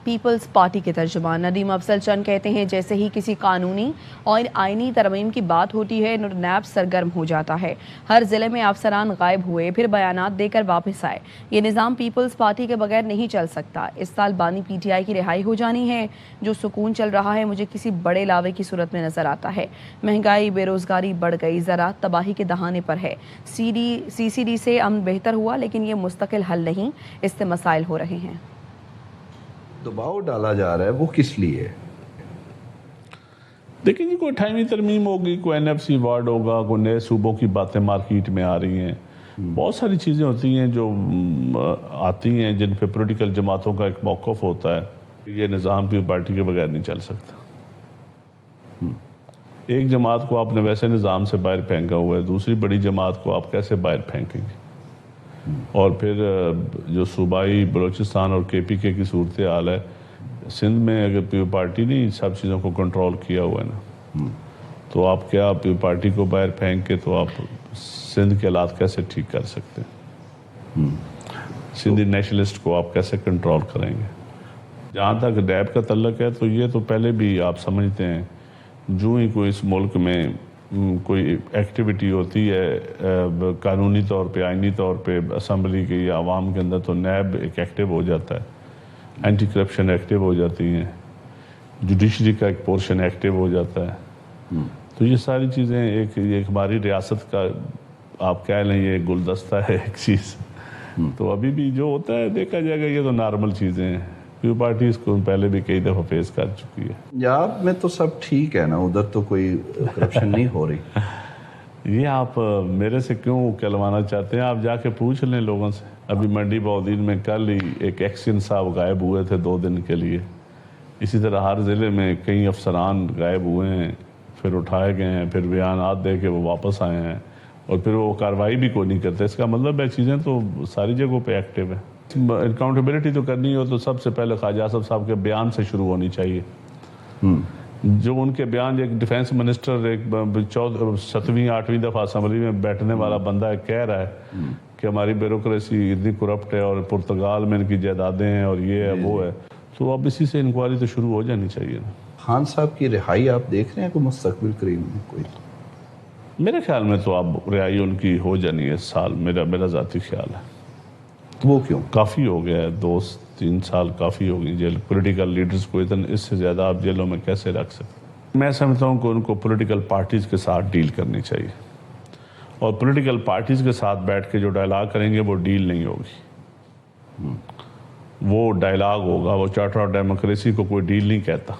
Peoples party کے ترجمان ندیم افضل چند کہتے ہیں جیسے ہی کسی قانونی اور آئینی ترمیم کی بات ہوتی ہے نیب سرگرم ہو جاتا ہے۔ ہر ضلع میں افسران غائب ہوئے پھر بیانات دے کر واپس آئے۔ یہ نظام پیپلز پارٹی کے بغیر نہیں چل سکتا۔ اس سال بانی پی ٹی آئی کی رہائی ہو جانی ہے۔ جو سکون چل رہا ہے مجھے کسی بڑے لاوے کی صورت میں نظر آتا ہے۔ مہنگائی بے روزگاری بڑھ گئی، زراعت تباہی کے دہانے پر ہے۔ سی سی ڈی سے امن بہتر ہوا لیکن یہ مستقل حل نہیں، اس سے مسائل ہو رہے ہیں۔ دباؤ ڈالا جا رہا ہے وہ کس لیے؟ دیکھیں جی، کوئی 28ویں ترمیم ہوگی، کوئی NFC وارڈ ہوگا، کوئی نئے صوبوں کی باتیں مارکیٹ میں آ رہی ہیں، بہت ساری چیزیں ہوتی ہیں جو آتی ہیں جن پہ پولیٹیکل جماعتوں کا ایک موقف ہوتا ہے۔ یہ نظام پیپلز پارٹی کے بغیر نہیں چل سکتا۔ ایک جماعت کو آپ نے ویسے نظام سے باہر پھینکا ہوا ہے، دوسری بڑی جماعت کو آپ کیسے باہر پھینکیں گے؟ اور پھر جو صوبائی بلوچستان اور KPK کی صورتحال ہے، سندھ میں اگر پیپلز پارٹی نے سب چیزوں کو کنٹرول کیا ہوا ہے نا، تو آپ کیا پیپلز پارٹی کو باہر پھینک کے تو آپ سندھ کے حالات کیسے ٹھیک کر سکتے ہیں؟ سندھی نیشنلسٹ کو آپ کیسے کنٹرول کریں گے؟ جہاں تک نیب کا تعلق ہے تو یہ تو پہلے بھی آپ سمجھتے ہیں، جو ہی کوئی اس ملک میں کوئی ایکٹیویٹی ہوتی ہے قانونی طور پہ، آئینی طور پہ، اسمبلی کے یا عوام کے اندر، تو نیب ایک ایکٹیو ہو جاتا ہے، اینٹی کرپشن ایکٹیو ہو جاتی ہیں، جوڈیشری کا ایک پورشن ایکٹیو ہو جاتا ہے۔ تو یہ ساری چیزیں ایک ہماری ریاست کا آپ کہہ لیں یہ گلدستہ ہے ایک چیز۔ تو ابھی بھی جو ہوتا ہے دیکھا جائے گا، یہ تو نارمل چیزیں ہیں، پیپلز پارٹی اس کو پہلے بھی کئی دفعہ فیس کر چکی ہے۔ پنجاب میں تو سب ٹھیک ہے نا، ادھر تو کوئی کرپشن نہیں ہو رہی؟ یہ آپ میرے سے کیوں کہلوانا چاہتے ہیں؟ آپ جا کے پوچھ لیں لوگوں سے۔ ابھی منڈی بہودین میں کل ہی ایک ایکشن صاحب غائب ہوئے تھے 2 دن کے لیے۔ اسی طرح ہر ضلع میں کئی افسران غائب ہوئے ہیں، پھر اٹھائے گئے ہیں، پھر بیانات دے کے وہ واپس آئے ہیں، اور پھر وہ کارروائی بھی کوئی نہیں کرتے۔ اس کا مطلب ہے چیزیں تو ساری جگہوں پہ ایکٹیو ہیں۔ اکاؤنٹیبلٹی تو کرنی ہو تو سب سے پہلے خواجہ اعظم صاحب کے بیان سے شروع ہونی چاہیے۔ جو ان کے بیان، ایک ڈیفینس منسٹر ایک 7ویں 8ویں دفعہ اسمبلی میں بیٹھنے والا بندہ کہہ رہا ہے کہ ہماری بیوروکریسی اتنی کرپٹ ہے اور پرتگال میں ان کی جائیدادیں ہیں اور یہ ہے وہ ہے، تو اب اسی سے انکوائری تو شروع ہو جانی چاہیے نا۔ خان صاحب کی رہائی آپ دیکھ رہے ہیں کوئی مستقبل قریب میں کوئی؟ میرے خیال میں تو اب رہائی ان کی ہو جانی ہے اس سال، میرا ذاتی خیال ہے۔ وہ کیوں؟ کافی ہو گیا ہے، 2-3 سال کافی ہو گئی جیل۔ پولیٹیکل لیڈرز کو اس سے زیادہ آپ جیلوں میں کیسے رکھ سکتے؟ میں سمجھتا ہوں کہ ان کو پولیٹیکل پارٹیز کے ساتھ ڈیل کرنی چاہیے، اور پولیٹیکل پارٹیز کے ساتھ بیٹھ کے جو ڈائلاگ کریں گے وہ ڈیل نہیں ہوگی، وہ ڈائلاگ ہوگا۔ وہ چارٹر آف ڈیموکریسی کو کوئی ڈیل نہیں کہتا،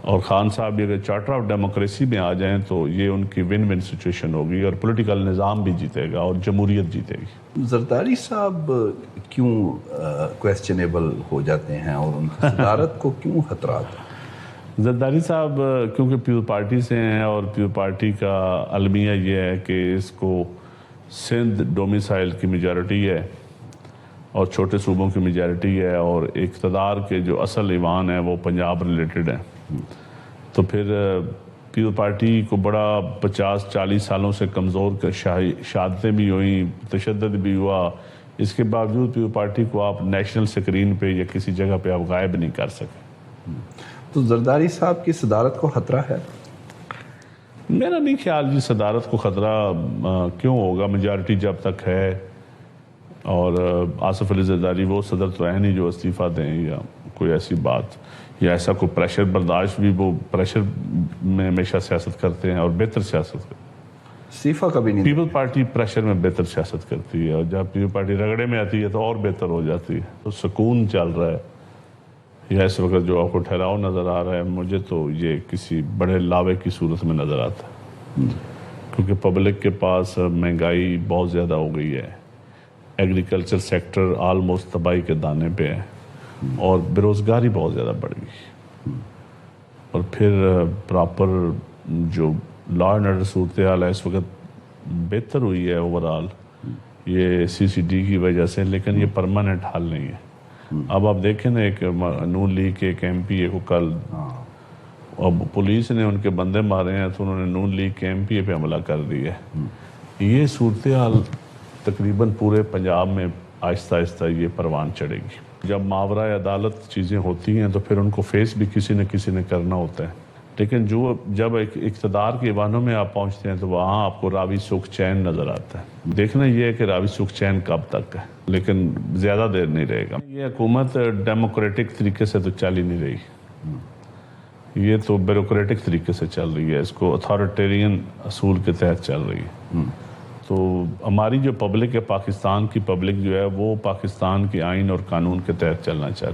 اور خان صاحب بھی اگر چارٹر آف ڈیموکریسی میں آ جائیں تو یہ ان کی ون ون سچویشن ہوگی، اور پولیٹیکل نظام بھی جیتے گا اور جمہوریت جیتے گی۔ زرداری صاحب کیوں کویسچنیبل ہو جاتے ہیں اور ان کی صدارت کو کیوں خطرات ہیں؟ زرداری صاحب کیونکہ پیپلز پارٹی سے ہیں، اور پیپلز پارٹی کا المیہ یہ ہے کہ اس کو سندھ ڈومیسائل کی میجارٹی ہے اور چھوٹے صوبوں کی میجارٹی ہے، اور اقتدار کے جو اصل ایوان ہیں وہ پنجاب ریلیٹڈ ہیں۔ تو پھر پیپلز پارٹی کو بڑا 50-40 سالوں سے کمزور شہادتیں بھی ہوئیں، تشدد بھی ہوا، اس کے باوجود پیپلز پارٹی کو آپ نیشنل سکرین پہ یا کسی جگہ پہ آپ غائب نہیں کر سکے۔ تو زرداری صاحب کی صدارت کو خطرہ ہے؟ میرا نہیں خیال جی صدارت کو خطرہ کیوں ہوگا، میجارٹی جب تک ہے، اور آصف علی زرداری وہ صدر تو ہے نہیں جو استعفیٰ دیں یا کوئی ایسی بات، یا ایسا کوئی پریشر برداشت بھی، وہ پریشر میں ہمیشہ سیاست کرتے ہیں اور بہتر سیاست کرتے ہیں۔ استعفیٰ کبھی نہیں؟ پیپلز پارٹی پریشر میں بہتر سیاست کرتی ہے، اور جب پیپلز پارٹی رگڑے میں آتی ہے تو اور بہتر ہو جاتی ہے۔ تو سکون چل رہا ہے، یا اس وقت جو آپ کو ٹھہراؤ نظر آ رہا ہے، مجھے تو یہ کسی بڑے لاوے کی صورت میں نظر آتا ہے، کیونکہ پبلک کے پاس مہنگائی بہت زیادہ ہو گئی ہے، ایگریکلچر سیکٹر آلموسٹ تباہی کے دانے پہ ہے، اور بے روزگاری بہت زیادہ بڑھ گئی، اور پھر پراپر جو لا اینڈ آرڈر صورتحال ہے اس وقت بہتر ہوئی ہے اوورآل یہ CCD کی وجہ سے، لیکن یہ پرماننٹ حل نہیں ہے۔ اب آپ دیکھیں نا، ایک نون لیگ کے ایک MP کو کل اب پولیس نے ان کے بندے مارے ہیں تو انہوں نے نون لیگ کے MP پہ حملہ کر دیا ہے۔ یہ صورتحال تقریباً پورے پنجاب میں آہستہ آہستہ یہ پروان چڑھے گی۔ جب ماورائے عدالت چیزیں ہوتی ہیں تو پھر ان کو فیس بھی کسی نہ کرنا ہوتا ہے، لیکن جب ایک اقتدار کے ایوانوں میں آپ پہنچتے ہیں تو وہاں آپ کو راوی سکھ چین نظر آتا ہے۔ دیکھنا یہ ہے کہ راوی سکھ چین کب تک ہے، لیکن زیادہ دیر نہیں رہے گا۔ یہ حکومت ڈیموکریٹک طریقے سے تو چل ہی نہیں رہی، یہ تو بیوروکریٹک طریقے سے چل رہی ہے، اس کو اتھارٹیرین اصول کے تحت چل رہی ہے۔ تو ہماری جو پبلک ہے، پاکستان کی پبلک جو ہے وہ پاکستان کے آئین اور قانون کے تحت چلنا چاہتی ہے۔